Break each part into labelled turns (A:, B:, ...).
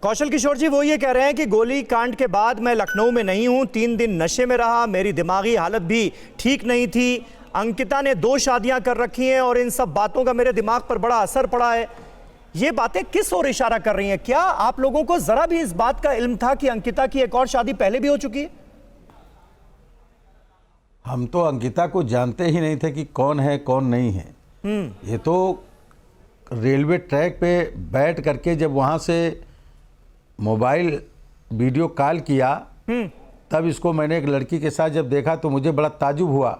A: कौशल किशोर जी वो ये कह रहे हैं कि गोली कांड के बाद मैं लखनऊ में नहीं हूं, 3 दिन नशे में रहा, मेरी दिमागी हालत भी ठीक नहीं थी। अंकिता ने 2 शादियां कर रखी हैं और इन सब बातों का मेरे दिमाग पर बड़ा असर पड़ा है। ये बातें किस ओर इशारा कर रही हैं? क्या आप लोगों को जरा भी इस बात का इल्म था कि अंकिता की एक और शादी पहले भी हो चुकी है?
B: हम तो अंकिता को जानते ही नहीं थे कि कौन है कौन नहीं है। ये तो रेलवे ट्रैक पे बैठ करके जब वहाँ से मोबाइल वीडियो कॉल किया तब इसको मैंने एक लड़की के साथ जब देखा तो मुझे बड़ा ताजुब हुआ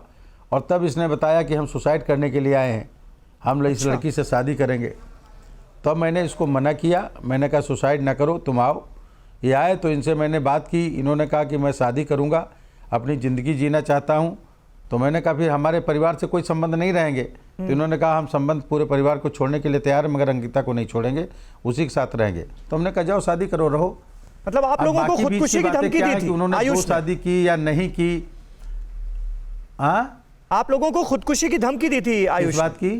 B: और तब इसने बताया कि हम सुसाइड करने के लिए आए हैं, हम इस लड़की से शादी करेंगे। तब मैंने इसको मना किया, मैंने कहा सुसाइड ना करो, तुम आओ। ये आए तो इनसे मैंने बात की, इन्होंने कहा कि मैं शादी करूँगा, अपनी ज़िंदगी जीना चाहता हूँ। तो मैंने कहा फिर हमारे परिवार से कोई संबंध नहीं रहेंगे। तो इन्होंने कहा हम संबंध पूरे परिवार को छोड़ने के लिए तैयार हैं, मगर अंकिता को नहीं छोड़ेंगे, उसी के साथ रहेंगे। तो हमने कहा जाओ शादी करो, रहो।
A: मतलब आप लोगों को खुदकुशी की धमकी दी थी?
B: उन्होंने 2 शादी की या नहीं की? हाँ,
A: आप लोगों को खुदकुशी की धमकी दी थी आयुष?
B: इस बात की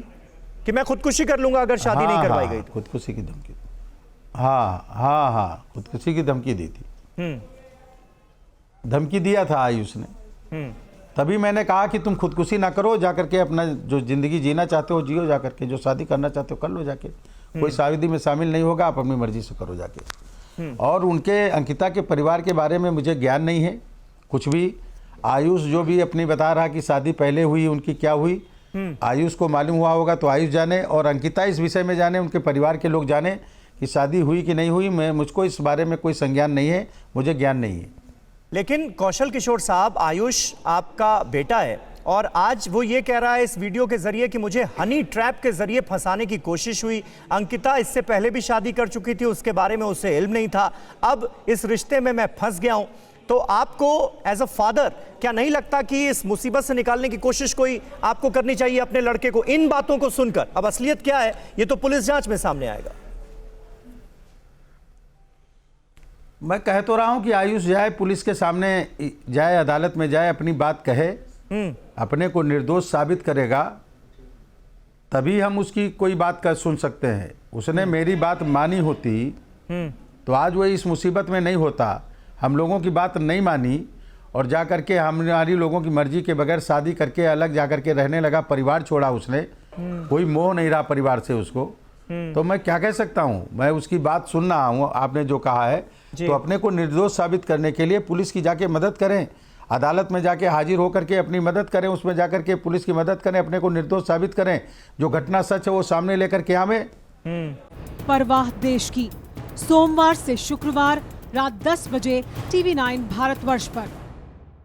A: कि मैं खुदकुशी कर लूंगा अगर शादी नहीं करवाई गई।
B: खुदकुशी की धमकी, हाँ, खुदकुशी की धमकी दी थी। धमकी दिया था आयुष ने। तभी मैंने कहा कि तुम खुदकुशी ना करो, जाकर के अपना जो ज़िंदगी जीना चाहते हो जियो, जाकर के जो शादी करना चाहते हो कर लो जाके, कोई शादी में शामिल नहीं होगा, आप अपनी मर्जी से करो जाके। और उनके अंकिता के परिवार के बारे में मुझे ज्ञान नहीं है कुछ भी। आयुष जो भी अपनी बता रहा कि शादी पहले हुई, उनकी क्या हुई आयुष को मालूम हुआ होगा तो आयुष जाने, और अंकिता इस विषय में जाने, उनके परिवार के लोग जाने कि शादी हुई कि नहीं हुई। मुझको इस बारे में कोई संज्ञान नहीं है, मुझे ज्ञान नहीं है।
A: लेकिन कौशल किशोर साहब, आयुष आपका बेटा है और आज वो ये कह रहा है इस वीडियो के जरिए कि मुझे हनी ट्रैप के जरिए फंसाने की कोशिश हुई। अंकिता इससे पहले भी शादी कर चुकी थी, उसके बारे में उसे इल्म नहीं था, अब इस रिश्ते में मैं फंस गया हूं। तो आपको एज अ फादर क्या नहीं लगता कि इस मुसीबत से निकालने की कोशिश कोई आपको करनी चाहिए अपने लड़के को? इन बातों को सुनकर अब असलियत क्या है ये तो पुलिस जांच में सामने आएगा।
B: मैं कह तो रहा हूं कि आयुष जाए, पुलिस के सामने जाए, अदालत में जाए, अपनी बात कहे, अपने को निर्दोष साबित करेगा तभी हम उसकी कोई बात कर सुन सकते हैं। उसने मेरी बात मानी होती तो आज वो इस मुसीबत में नहीं होता। हम लोगों की बात नहीं मानी और जा कर के हमारी लोगों की मर्जी के बगैर शादी करके अलग जा कर के रहने लगा, परिवार छोड़ा उसने, कोई मोह नहीं रहा परिवार से उसको। तो मैं क्या कह सकता हूँ, मैं उसकी बात सुन रहा हूँ, आपने जो कहा है। तो अपने को निर्दोष साबित करने के लिए पुलिस की जाके मदद करें, अदालत में जाके हाजिर होकर के अपनी मदद करें, उसमें जाकर के पुलिस की मदद करें, अपने को निर्दोष साबित करें, जो घटना सच है वो सामने लेकर के आवे।
C: परवाह देश की, सोमवार से शुक्रवार रात 10 बजे TV9 भारतवर्ष पर।